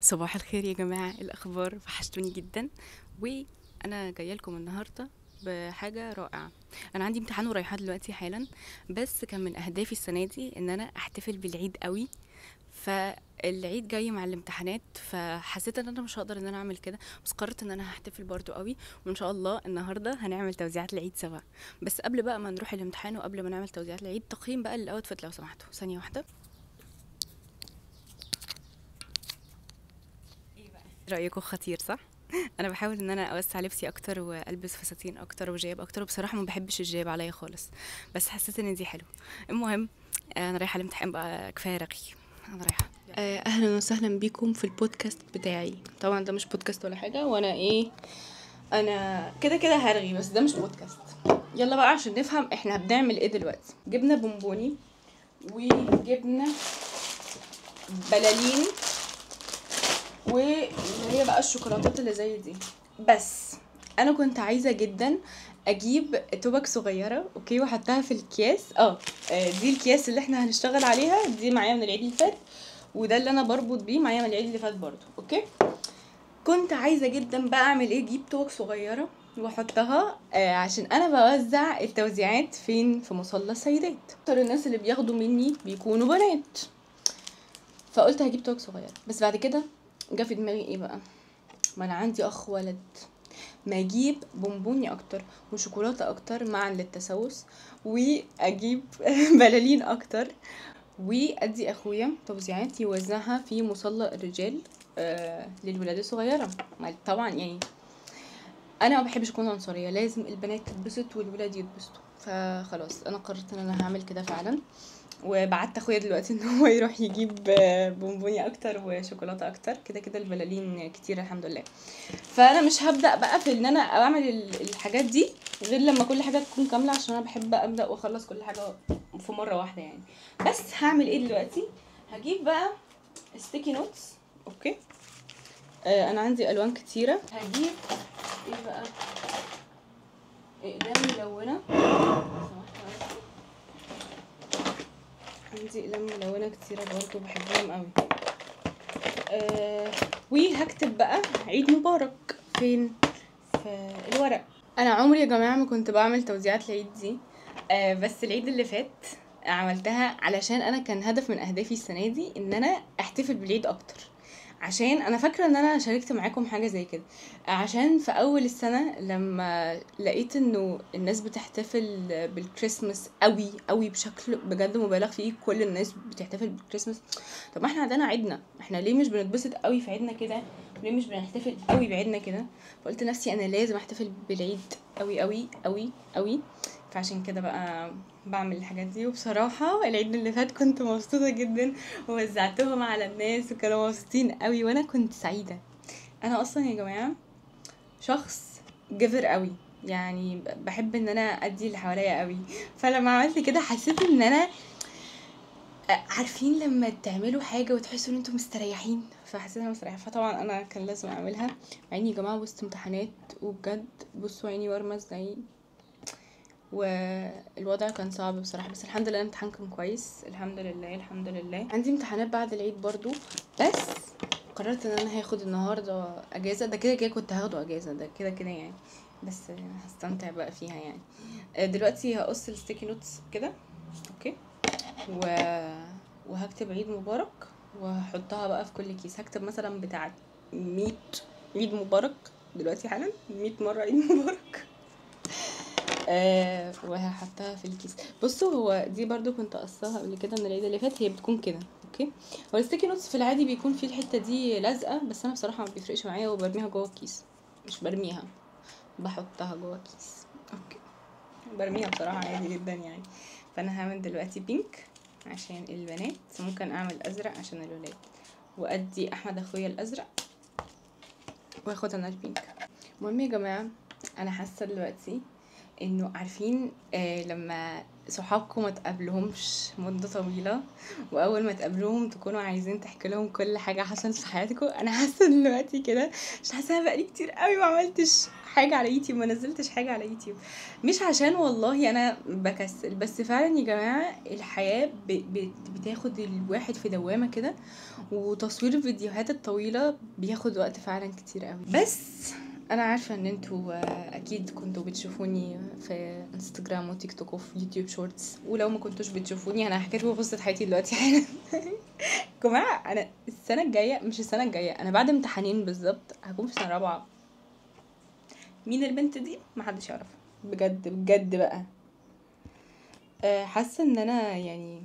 صباح الخير يا جماعة، إيه الأخبار؟ وحشتوني جدا. وأنا جاية لكم النهاردة بحاجة رائعة. أنا عندي امتحان ورايحة دلوقتي حالا، بس كان من أهدافي السنة دي إن أنا أحتفل بالعيد قوي. فالعيد جاي مع الامتحانات، فحسيت ان انا مش هقدر ان انا اعمل كده، بس قررت ان انا هحتفل برضو قوي. وان شاء الله النهارده هنعمل توزيعات العيد سوا. بس قبل بقى ما نروح الامتحان وقبل ما نعمل توزيعات العيد، تقييم بقى للاوتفيت لو سمحتوا ثانية واحدة. رأيكم خطير صح؟ انا بحاول ان انا اوسع لبسي اكتر والبس فساتين اكتر وجيب اكتر، وبصراحه ما بحبش الجيب عليا خالص، بس حسيت ان دي حلو. المهم، انا رايحه الامتحان بقى، كفايه رغي. انا رايحه. اهلا وسهلا بيكم في البودكاست بتاعي. طبعا ده مش بودكاست ولا حاجه، وانا ايه، انا كده كده هرغي، بس ده مش بودكاست. يلا بقى عشان نفهم احنا بنعمل ايه دلوقتي. جبنا بونبوني، وجبنا بلالين، واللي هي بقى الشوكولاتات اللي زي دي. بس انا كنت عايزه جدا اجيب توبك صغيره، اوكي، واحطها في الكياس. دي الكياس اللي احنا هنشتغل عليها، دي معايا من العيد اللي فات، وده اللي انا بربط بيه معايا من العيد اللي فات برضو، اوكي. كنت عايزه جدا بقى اعمل ايه، اجيب توبك صغيره واحطها، عشان انا بوزع التوزيعات فين، في مصلى السيدات. اكتر الناس اللي بياخدوا مني بيكونوا بنات، فقلت هجيب توك صغير. بس بعد كده جه في دماغي ايه بقى، ما انا عندي اخ ولد، ما اجيب بونبوني اكتر وشوكولاته اكتر معا للتسوس، واجيب بلالين اكتر، وادي اخويا توزيعات يوزعها في مصلى الرجال للولاد الصغيره. طبعا يعني انا ما بحبش اكون عنصريه، لازم البنات تتبسط والولاد يتبسطوا، فخلاص انا قررت ان انا هعمل كده فعلا. وبعت اخويا دلوقتي ان هو يروح يجيب بونبوني اكتر وشوكولاته اكتر، كده كده البلالين كتير الحمد لله. فانا مش هبدا بقى في ان انا اعمل الحاجات دي غير لما كل حاجه تكون كامله، عشان انا بحب ابدا واخلص كل حاجه في مره واحده يعني. بس هعمل ايه دلوقتي، هجيب بقى ستيكي نوتس، اوكي. انا عندي الوان كتيره، هجيب ايه بقى، اقلام ملونه. عندي اقلام ملونه كتيره برضو بحبهم قوي. وهكتب بقى عيد مبارك فين، في الورق. انا عمري يا جماعه ما كنت بعمل توزيعات العيد دي، بس العيد اللي فات عملتها علشان انا كان هدف من اهدافي السنه دي ان انا احتفل بالعيد اكتر، عشان انا فاكره ان انا شاركت معاكم حاجه زي كده. عشان في اول السنه لما لقيت انه الناس بتحتفل بالكريسماس قوي قوي بشكل بجد مبالغ فيه، كل الناس بتحتفل بالكريسماس. طب ما احنا عندنا عيدنا، احنا ليه مش بنتبسط قوي في عيدنا كده، وليه مش بنحتفل قوي بعيدنا كده؟ فقلت لنفسي انا لازم احتفل بالعيد قوي قوي قوي قوي. فعشان كده بقى بعمل الحاجات دي. وبصراحة العيد اللي فات كنت مبسوطة جدا، ووزعتهم على الناس وكانوا مبسوطين قوي وانا كنت سعيدة. انا اصلا يا جماعة شخص جيفر قوي، يعني بحب ان انا ادي اللي حواليا قوي. فلما عملت كده حسيت ان انا، عارفين لما تعملوا حاجة وتحسوا ان انتم مستريحين، فحسيت انا مستريحة. فطبعا انا كان لازم اعملها. عيني يا جماعة وسط امتحانات، وبجد بصوا عيني ورمة ازاي، والوضع كان صعب بصراحة. بس الحمد لله الامتحان كان كويس، الحمد لله الحمد لله. عندي امتحانات بعد العيد برضو، بس قررت ان انا هاخد النهاردة اجازة. ده كده كده كنت هاخده اجازة، ده كده كده يعني، بس هستمتع بقى فيها يعني. دلوقتي هقص الستيكي نوتس كده، اوكي، و... وهكتب عيد مبارك، وهحطها بقى في كل كيس. هكتب مثلا بتاع 100 عيد مبارك دلوقتي حالا، 100 مرة عيد مبارك. وهحطها في الكيس. بصوا، هو دي برضو كنت قصاها قبل كده من العيد اللي فات، هي بتكون كده، اوكي. هو الستيكي نوتس في العادي بيكون فيه الحته دي لازقه، بس انا بصراحه ما بيفرقش معايا، وبرميها جوه الكيس. مش برميها، بحطها جوه الكيس، اوكي. برميها بصراحه عادي جدا يعني. فانا هعمل دلوقتي بينك عشان البنات، ممكن اعمل ازرق عشان الولاد، وادي احمد اخويا الازرق، واخد انا البينك. المهم يا جماعه، انا حاسه دلوقتي انه عارفين لما صحابكم ما تقابلهمش مدة طويلة، واول ما تقابلوهم تكونوا عايزين تحكي لهم كل حاجة حصلت في حياتكم. انا حاسة دلوقتي كده، مش حاسة بقالي كتير قوي ما عملتش حاجة على يوتيوب، ما نزلتش حاجة على يوتيوب. مش عشان والله انا بكسل، بس فعلا يا جماعة الحياة بتاخد الواحد في دوامة كده، وتصوير الفيديوهات الطويلة بياخد وقت فعلا كتير قوي. بس انا عارفه ان انتوا اكيد كنتوا بتشوفوني في انستجرام وتيك توك وفي يوتيوب شورتس، ولو ما كنتوش بتشوفوني انا هحكي لكم قصه حياتي دلوقتي حالا. يا جماعه انا السنه الجايه، مش السنه الجايه، انا بعد امتحانين بالظبط هكون في سنه رابعه. مين البنت دي؟ محدش يعرفها بجد بجد بقى. حاسه ان انا يعني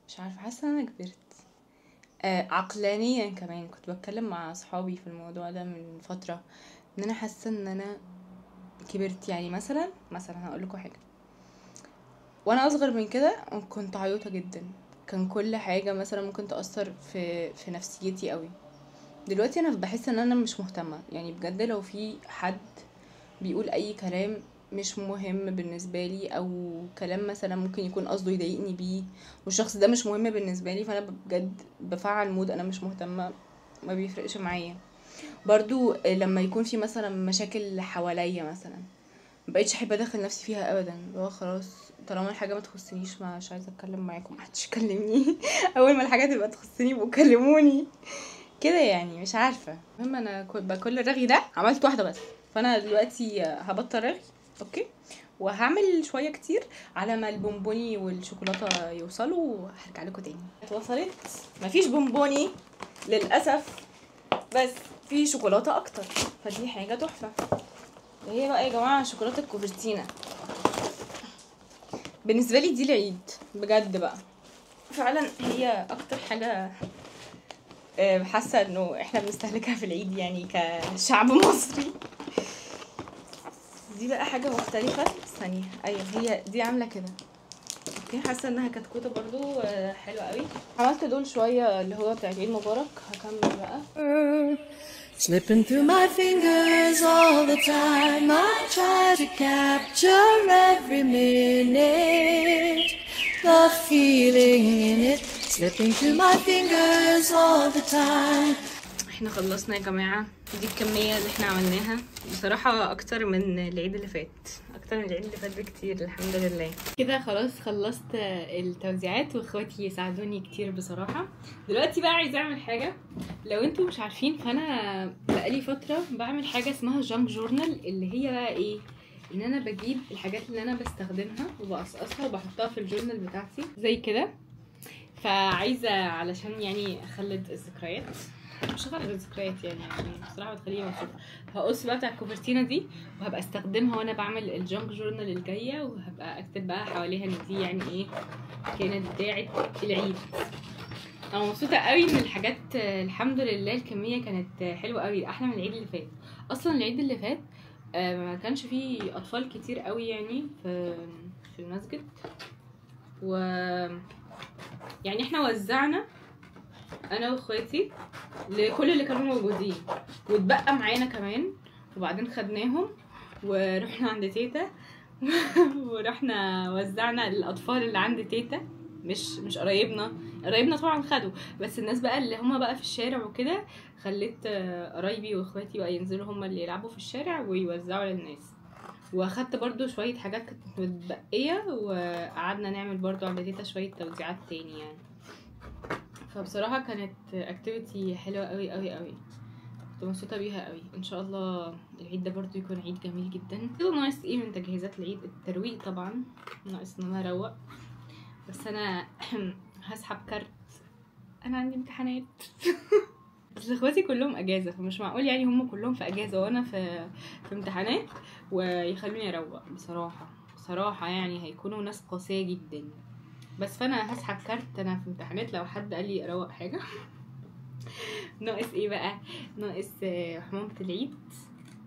مش عارفه، حاسه ان انا كبرت عقلانيا كمان. كنت بتكلم مع اصحابي في الموضوع ده من فتره، ان انا حاسه ان انا كبرت. يعني مثلا هقول لكم حاجه، وانا اصغر من كده كنت عيوطه جدا، كان كل حاجه مثلا ممكن تاثر في نفسيتي قوي. دلوقتي انا بحس ان انا مش مهتمه، يعني بجد لو في حد بيقول اي كلام مش مهم بالنسبه لي، او كلام مثلا ممكن يكون قصده يضايقني بيه والشخص ده مش مهم بالنسبه لي، فانا بجد بفعل مود انا مش مهتمه، ما بيفرقش معايا. برضو لما يكون في مثلا مشاكل حواليا مثلا، مبقتش احب ادخل نفسي فيها ابدا، اللي هو خلاص طالما الحاجه ما تخصنيش مش عايزه اتكلم معاكم، محدش يكلمني. اول ما الحاجه تبقى تخصني يبقوا كلموني كده، يعني مش عارفه. المهم انا بكل الرغي ده عملت واحده بس، فانا دلوقتي هبطل رغي، اوكي، وهعمل شويه كتير على ما البونبوني والشوكولاته يوصلوا وهرجع لكم تاني. اتوصلت، مفيش بونبوني للاسف، بس في شوكولاته اكتر، فدي حاجه تحفه. هي بقى يا جماعه شوكولاته كوفرتينا، بالنسبه لي دي العيد بجد بقى، فعلا هي اكتر حاجه حاسه انه احنا بنستهلكها في العيد يعني كشعب مصري. دي بقى حاجه مختلفه، ثانيه، ايوه هي دي عامله كده، اوكي، حاسه انها كتكوته برضو حلوه قوي. عملت دول شويه اللي هو بتاع عيد مبارك، هكمل بقى. Slipping through my fingers all the time, I try to capture every minute, the feeling in it, slipping through my fingers all the time. احنا خلصنا يا جماعة، دي الكمية اللي احنا عملناها، بصراحة اكتر من العيد اللي فات، اكتر من العيد اللي فات بكتير، الحمد لله. كده خلاص خلصت التوزيعات، واخواتي ساعدوني كتير بصراحة. دلوقتي بقى عايزة اعمل حاجة، لو انتوا مش عارفين فانا بقالي فترة بعمل حاجة اسمها جانك جورنال، اللي هي بقى ايه، ان انا بجيب الحاجات اللي انا بستخدمها وبقصقصها وبحطها في الجورنال بتاعتي زي كده. فعايزة علشان يعني اخلد الذكريات، مش هخلد الذكريات يعني بصراحة بتخليني مبسوطة. هقص بقى بتاع الكوفرتينا دي وهبقى استخدمها وانا بعمل الجانك جورنال الجاية، وهبقى اكتب بقى حواليها ان دي يعني ايه كانت بتاعة العيد. انا مبسوطة قوي من الحاجات، الحمد لله الكمية كانت حلوة قوي، احلى من العيد اللي فات. اصلا العيد اللي فات ما كانش فيه اطفال كتير قوي يعني في المسجد، و يعني احنا وزعنا انا واخواتي لكل اللي كانوا موجودين، واتبقى معانا كمان، وبعدين خدناهم ورحنا عند تيتا ورحنا وزعنا الاطفال اللي عند تيتا، مش قرايبنا طبعا خدوا، بس الناس بقى اللي هما بقى في الشارع وكده، خليت قرايبي واخواتي بقى ينزلوا هما اللي يلعبوا في الشارع ويوزعوا للناس. واخدت برضو شوية حاجات كانت متبقية، وقعدنا نعمل برضو عند تيتا شوية توزيعات تاني يعني. فبصراحة كانت اكتيفيتي حلوة قوي قوي قوي، كنت مبسوطة بيها قوي. ان شاء الله العيد ده برضو يكون عيد جميل جدا. كده ناقص ايه من تجهيزات العيد؟ الترويق طبعا، ناقص ان انا اروق، بس انا هسحب كارت، انا عندي امتحانات. بس اخواتي كلهم اجازة، فمش معقول يعني هم كلهم في اجازة وانا في امتحانات ويخلوني اروق. بصراحة يعني هيكونوا ناس قاسية جدا، بس فانا هسحب كارت، انا في امتحانات لو حد قال لي اروق حاجة. ناقص ايه بقى؟ ناقص حمومة العيد،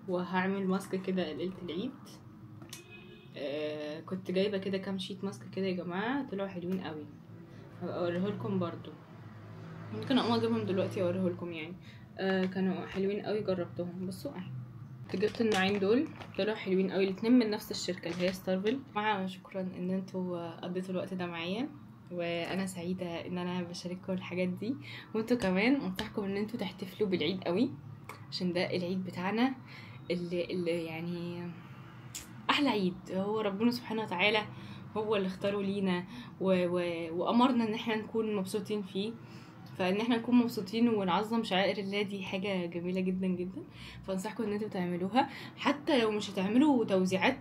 وهعمل ماسك كده ليلة العيد. كنت جايبة كده كام شيت ماسك كده يا جماعة، طلعوا حلوين قوي، هبقى اوريهولكم برضو، ممكن اقوم اجيبهم دلوقتي اوريهولكم يعني. كانوا حلوين قوي، جربتهم، بصوا اهي كنت جبت النوعين دول، طلعوا حلوين قوي الاتنين من نفس الشركه اللي هي ستارفل. معا شكرا ان انتوا قضيتوا الوقت ده معايا، وانا سعيده ان انا بشارككم الحاجات دي. وانتوا كمان انصحكم ان انتوا تحتفلوا بالعيد قوي، عشان ده العيد بتاعنا اللي يعني احلى عيد. هو ربنا سبحانه وتعالى هو اللي اختاره لينا وامرنا ان احنا نكون مبسوطين فيه. فان احنا نكون مبسوطين ونعظم شعائر الله دي حاجه جميله جدا جدا. فانصحكم ان انتوا تعملوها، حتى لو مش هتعملوا توزيعات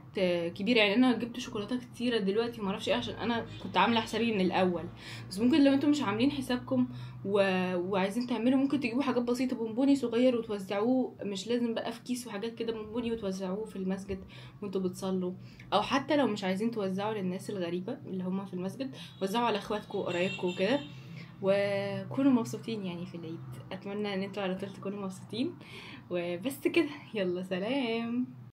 كبيره. يعني انا جبت شوكولاته كتيره دلوقتي ما اعرفش ايه، عشان انا كنت عامله حسابي من الاول. بس ممكن لو انتوا مش عاملين حسابكم وعايزين تعملوا، ممكن تجيبوا حاجات بسيطه، بونبوني صغير وتوزعوه، مش لازم بقى في كيس وحاجات كده، بونبوني وتوزعوه في المسجد وانتوا بتصلوا. او حتى لو مش عايزين توزعوا للناس الغريبه اللي هم في المسجد، وزعوا على اخواتكم وقرايبكم وكده، وكونوا مبسوطين يعني في العيد. اتمنى ان انتوا على طول تكونوا مبسوطين، وبس كده. يلا سلام.